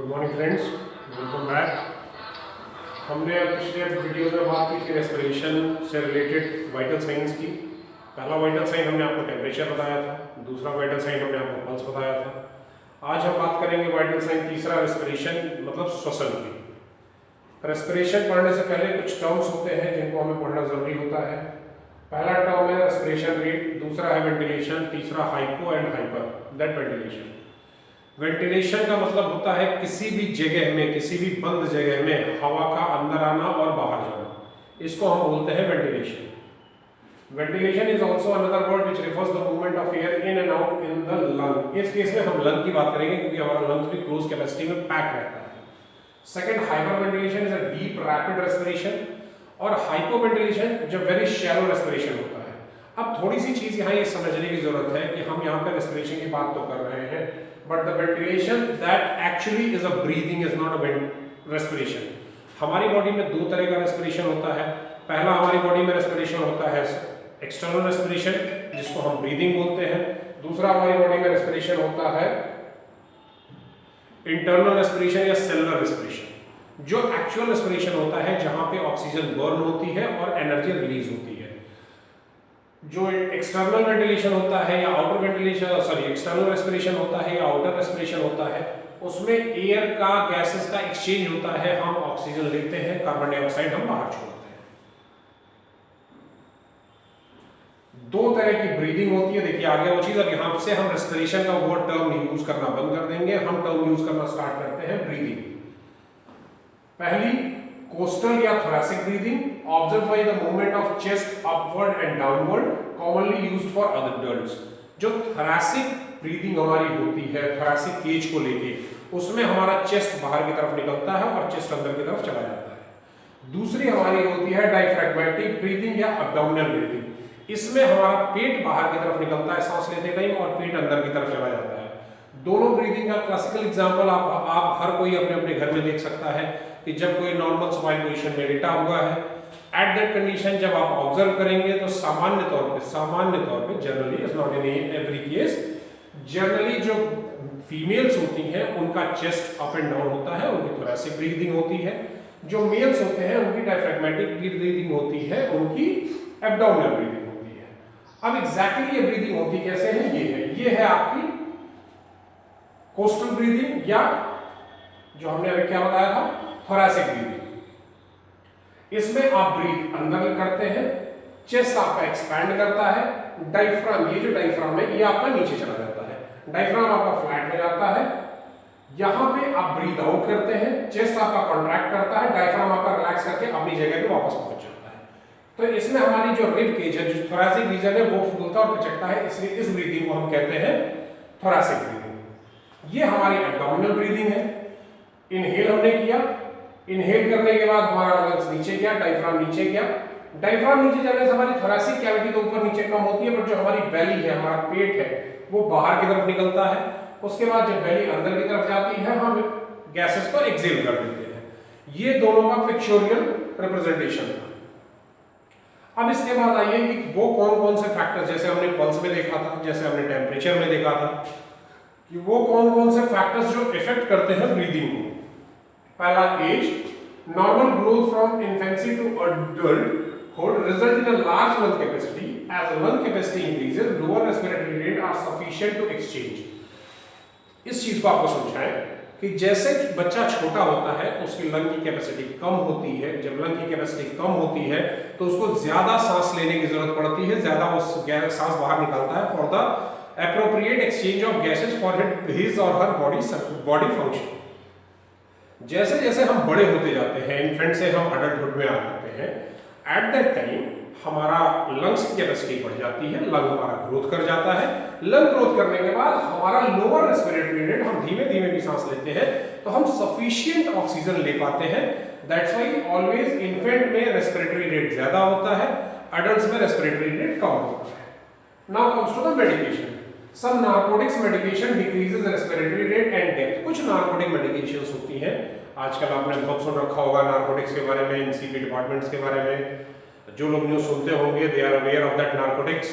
Good morning friends, welcome back. हमने पिछले video में बात की थी रेस्पिरेशन से रिलेटेड वाइटल साइंस की। पहला वाइटल साइन हमने आपको टेम्परेचर बताया था, दूसरा वाइटल साइन हमने आपको पल्स बताया था। आज हम बात करेंगे वाइटल साइन तीसरा, रेस्पिरेशन मतलब श्वसन की। रेस्पिरेशन पढ़ने से पहले कुछ टर्म्स होते हैं जिनको हमें पढ़ना जरूरी होता है। पहला टर्म है रेस्पिरेशन रेट, दूसरा है वेंटिलेशन, तीसरा hypo and hyper that ventilation. Ventilation का मतलब होता है किसी भी जगह में, किसी भी बंद जगह में हवा का अंदर आना और बाहर जाना, इसको हम बोलते हैं ventilation. Ventilation is also another word which refers the movement of air in and out in the lung. इस केस में हम लंग की बात करेंगे क्योंकि हमारा लंग्स भी क्लोज कैपेसिटी में पैक रहता है। Second, hyper ventilation is a deep rapid respiration, और हाइपो वेंटिलेशन जब वेरी शैलो रेस्पिरेशन होता है। अब थोड़ी सी चीज यहाँ ये समझने की जरूरत है कि हम यहाँ पर रेस्पिरेशन की बात तो कर रहे हैं, but the ventilation that actually is a breathing is not a respiration। हमारी बॉडी में दो तरह का रेस्पिरेशन होता है। पहला हमारी बॉडी में रेस्पिरेशन होता है एक्सटर्नल रेस्पिरेशन जिसको हम ब्रीदिंग बोलते हैं। दूसरा हमारी बॉडी में रेस्पिरेशन होता है इंटरनल रेस्पिरेशन या सेलुलर रेस्पिरेशन, जो एक्चुअल रेस्पिरेशन होता है जहां पे ऑक्सीजन बर्न होती है और एनर्जी रिलीज होती है। जो एक्सटर्नल वेंटिलेशन होता है या outer ventilation, sorry external respiration होता है या आउटर रेस्पिरेशन होता है, उसमें एयर का गैसेस का एक्सचेंज होता है। हम ऑक्सीजन लेते हैं, कार्बन डाइऑक्साइड हम बाहर छोड़ते हैं। दो तरह की ब्रीदिंग होती है। देखिए आगे वो चीज, अब यहां से हम रेस्पिरेशन का वर्ड टर्म यूज करना बंद कर देंगे, हम टर्म यूज करना स्टार्ट करते हैं ब्रीदिंग। पहली, कोस्टल या thoracic breathing, observe by the movement of chest upward and downward, commonly used for adults. जो थोरैसिक ब्रीदिंग हमारी होती है थोरैसिक केज को लेके, उसमें हमारा चेस्ट बाहर की तरफ निकलता है और चेस्ट अंदर की तरफ चला जाता है। दूसरी हमारी होती है डायफ्रैग्मेटिक ब्रीदिंग या अब्डोमिनल ब्रीदिंग। इसमें हमारा पेट बाहर की तरफ निकलता है सांस लेते टाइम और पेट अंदर की तरफ चला जाता है। दोनों ब्रीदिंग का क्लासिकल एग्जांपल आप हर कोई अपने अपने घर में देख सकता है कि जब कोई नॉर्मल स्माइल पोजीशन में लेटा हुआ है, एट दैट कंडीशन जब आप ऑब्जर्व करेंगे तो सामान्य तौर पे generally, is not in every case, generally जो फीमेल्स होती हैं उनका चेस्ट अप एंड डाउन होता है, उनकी थोरैसिक ब्रीदिंग होती है। जो मेल्स होते हैं उनकी डायफ्रैग्मेटिक ब्रीदिंग होती है, उनकी एब्डोमिनल ब्रीदिंग होती है। अब एग्जैक्टली ये ब्रीदिंग होती कैसे है, ये है आपकी कोस्टल ब्रीदिंग या जो हमने अभी क्या बताया था, थोरैसिक ब्रीदिंग। इसमें आप ब्रीथ अंदर करते हैं, चेस्ट आपका एक्सपैंड करता है, डायफ्राम, ये जो डायफ्राम है ये आपका नीचे चला जाता है, डायफ्राम आपका फ्लैट हो जाता है। यहां पे आप ब्रीथ आउट करते हैं, चेस्ट आपका कॉन्ट्रैक्ट करता है, डायफ्राम आपका रिलैक्स करके अपनी जगह पे वापस पहुंच जाता है। तो इसमें हमारी जो रिब केज है, जो थोरैसिक रीजन है, वो फूलता और पिचकता है, इसलिए इस ब्रीदिंग को हम कहते हैं थोरैसिक ब्रीदिंग। ये हमारी एब्डोमिनल ब्रीदिंग है। इनहेल हमने किया, इनहेल करने के बाद हमारा लंग्स नीचे गया, डायफ्राम नीचे गया। डायफ्राम नीचे जाने से हमारी थोरैसिक कैविटी तो ऊपर नीचे कम होती है, बट जो हमारी बेली है, हमारा पेट है, वो बाहर की तरफ निकलता है। उसके बाद जब बेली अंदर की तरफ जाती है, हम गैसेस को एक्सहेल कर देते हैं। ये दोनों का पिक्चोरियल रिप्रेजेंटेशन था। अब इसके बाद आइए कि वो कौन कौन से फैक्टर्स, जैसे हमने पल्स में देखा था, जैसे हमने टेम्परेचर में देखा था, कि वो कौन कौन से फैक्टर्स जो इफेक्ट करते हैं ब्रीदिंग को। पहला, age, normal growth from infancy to adulthood result in a large lung capacity. As lung capacity increases, lower respiratory rate are sufficient to exchange. इस चीज को आपको समझाएं कि जैसे बच्चा छोटा होता है उसकी लंग की कैपेसिटी कम होती है। जब लंग की कैपेसिटी कम होती है तो उसको ज्यादा सांस लेने की जरूरत पड़ती है, ज्यादा वो सांस बाहर निकालता है for the appropriate exchange of gases for his or her body function। जैसे जैसे हम बड़े होते जाते हैं, इन्फेंट से हम अडल्टहुड में आ जाते हैं, एट दैट टाइम हमारा लंग्स की कैपेसिटी बढ़ जाती है, लंग हमारा ग्रोथ कर जाता है। लंग ग्रोथ करने के बाद हमारा लोअर रेस्पिरेटरी रेट, हम धीमे धीमे भी सांस लेते हैं तो हम सफिशिएंट ऑक्सीजन ले पाते हैं। दैट्स व्हाई ऑलवेज इन्फेंट में रेस्पिरेटरी रेट ज्यादा होता है, अडल्ट्स में रेस्पिरेटरी रेट कम होता है। Now comes to the medication. Some narcotics medication decreases respiratory rate and death। कुछ नार्कोटिक मेडिकेशंस होती हैं, आजकल आपने बहुत सुन रखा होगा नार्कोटिक्स के बारे में, एनसीपी डिपार्टमेंट्स के बारे में। जो लोग न्यूज़ सुनते होंगे they are aware of that narcotics.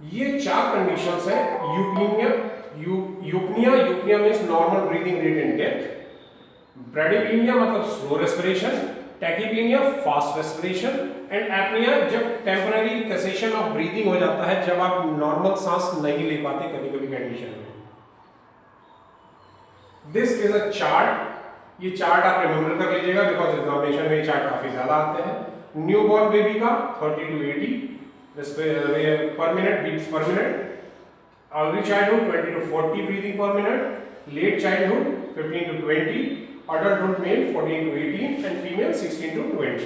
ये 4 कंडीशंस है eupnoea. Eupnoea means normal breathing rate in depth, bradypnoea मतलब slow respiration, tachypnoea fast respiration and apnoea जब टेम्पररी सेसेशन ऑफ ब्रीदिंग हो जाता है, जब आप नॉर्मल सांस नहीं ले पाते कभी-कभी कंडीशन में। दिस इज अ चार्ट, ये चार्ट आप रिमेंबर कर लीजिएगा बिकॉज एग्जामिनेशन में ये चार्ट काफी ज्यादा आते हैं। न्यूबॉर्न बेबी का 30 to 80 पर minute beats per minute, early childhood 20 to 40 breathing per minute, late childhood 15 to 20, adulthood male 14 to 18 and female 16 to 20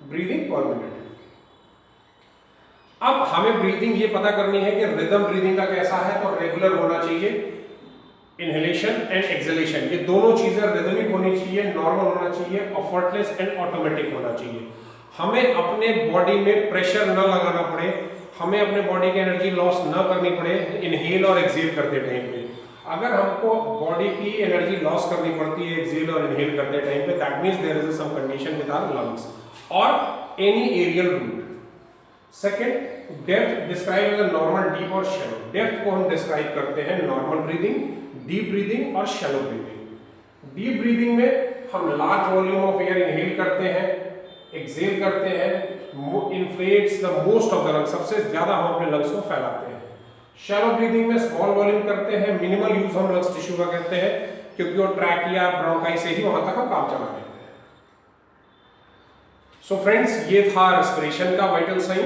breathing per minute. अब हमें ब्रीदिंग ये पता करनी है कि रिदम ब्रीदिंग का कैसा है, तो रेगुलर होना चाहिए, इनहेलेशन एंड एक्सहेलेशन ये दोनों चीजें रिदमिक होनी चाहिए, नॉर्मल होना चाहिए, एफर्टलेस एंड ऑटोमेटिक होना चाहिए। हमें अपने बॉडी में प्रेशर न लगाना पड़े, हमें अपने बॉडी की एनर्जी लॉस न करनी पड़े इनहेल और एक्सहेल करते टाइम पे। अगर हमको बॉडी की एनर्जी लॉस करनी पड़ती है एक्सहेल और इनहेल करते टाइम पे, that means there is some condition with our lungs और any aerial route. Second, depth describe as a normal, deep और शैलो। डेप्थ को हम डिस्क्राइब करते हैं नॉर्मल ब्रीदिंग, डीप ब्रीदिंग और शैलो ब्रीदिंग। डीप ब्रीदिंग में हम large volume of air inhale करते हैं, एक्सहेल करते हैं, inflates the most of the lungs, सबसे ज्यादा हम अपने लंग्स को फैलाते हैं। शैलो ब्रीदिंग में स्मॉल वॉल्यूम करते हैं, मिनिमल यूज हम लंग्स टिश्यू का करते हैं क्योंकि वो ट्रैकिया ब्रोंकाई से ही वहां तक हम काम चला लेते हैं। सो फ्रेंड्स, ये था रेस्पिरेशन का वाइटल साइन।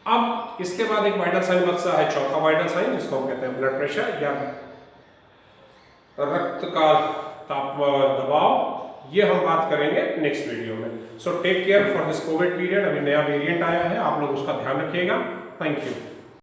अब इसके बाद एक वाइटल साइन बचता है, चौथा वाइटल साइन, जिसको हम कहते हैं ब्लड प्रेशर या रक्त का दबाव। ये हम बात करेंगे नेक्स्ट वीडियो में। So take care for this covid period. अभी नया वेरिएंट आया है, आप लोग उसका ध्यान रखिएगा। Thank you.